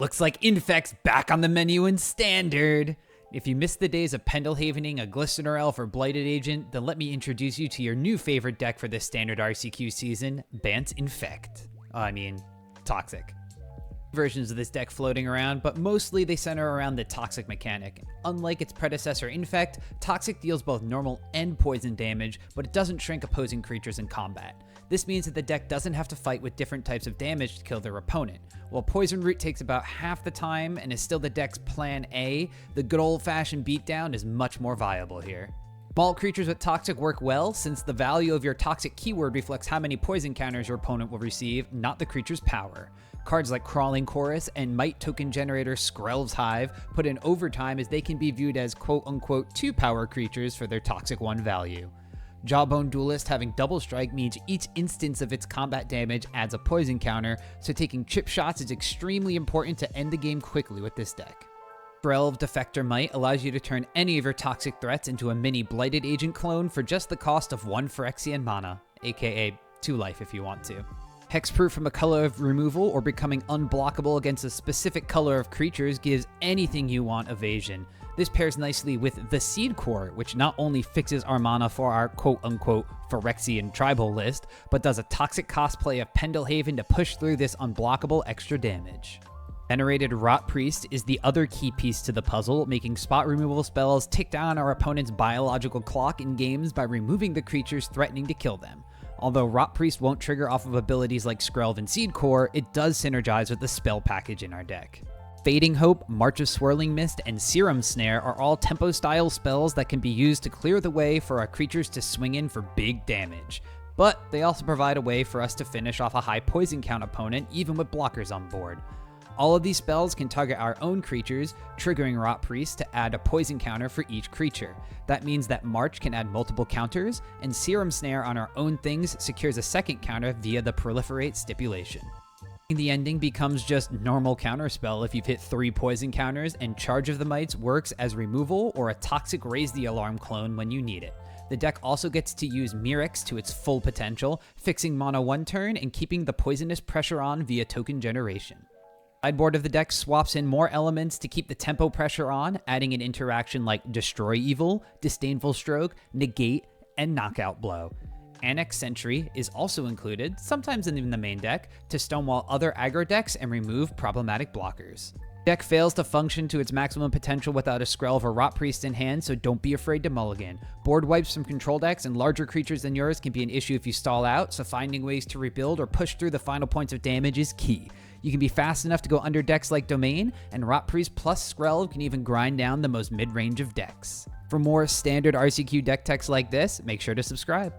Looks like Infect's back on the menu in Standard. If you missed the days of Pendelhavening a Glistener Elf or Blighted Agent, then let me introduce you to your new favorite deck for this Standard RCQ season, Bant Infect. Toxic. Versions of this deck floating around, but mostly they center around the Toxic mechanic. Unlike its predecessor Infect, Toxic deals both normal and poison damage, but it doesn't shrink opposing creatures in combat. This means that the deck doesn't have to fight with different types of damage to kill their opponent. While Poison Root takes about half the time and is still the deck's plan A, the good old-fashioned beatdown is much more viable here. Small creatures with Toxic work well, since the value of your Toxic keyword reflects how many poison counters your opponent will receive, not the creature's power. Cards like Crawling Chorus and Might Token Generator Skrelv's Hive put in overtime as they can be viewed as quote-unquote 2-power creatures for their Toxic 1 value. Jawbone Duelist having double strike means each instance of its combat damage adds a poison counter, so taking chip shots is extremely important to end the game quickly with this deck. Skrelv Defector Might allows you to turn any of your Toxic threats into a mini Blighted Agent clone for just the cost of 1 Phyrexian mana, aka 2 life if you want to. Hexproof from a color of removal or becoming unblockable against a specific color of creatures gives anything you want evasion. This pairs nicely with the Seed Core, which not only fixes our mana for our quote-unquote Phyrexian tribal list, but does a Toxic cosplay of Pendelhaven to push through this unblockable extra damage. Venerated Rot Priest is the other key piece to the puzzle, making spot removal spells tick down our opponent's biological clock in games by removing the creatures threatening to kill them. Although Rot Priest won't trigger off of abilities like Skrelv and Seed Core, it does synergize with the spell package in our deck. Fading Hope, March of Swirling Mist, and Serum Snare are all tempo-style spells that can be used to clear the way for our creatures to swing in for big damage. But they also provide a way for us to finish off a high poison count opponent even with blockers on board. All of these spells can target our own creatures, triggering Rot Priest to add a poison counter for each creature. That means that March can add multiple counters, and Serum Snare on our own things secures a second counter via the Proliferate stipulation. The ending becomes just normal counterspell if you've hit 3 poison counters, and Charge of the Mites works as removal or a Toxic Raise the Alarm clone when you need it. The deck also gets to use Mirrex to its full potential, fixing mana 1 turn and keeping the poisonous pressure on via token generation. Sideboard of the deck swaps in more elements to keep the tempo pressure on, adding an interaction like Destroy Evil, Disdainful Stroke, Negate, and Knockout Blow. Annex Sentry is also included, sometimes in the main deck, to stonewall other aggro decks and remove problematic blockers. Deck fails to function to its maximum potential without a Skrelv or Rot Priest in hand, so don't be afraid to mulligan. Board wipes from control decks and larger creatures than yours can be an issue if you stall out, so finding ways to rebuild or push through the final points of damage is key. You can be fast enough to go under decks like Domain, and Rot Priest plus Skrelv can even grind down the most mid-range of decks. For more standard RCQ deck techs like this, make sure to subscribe.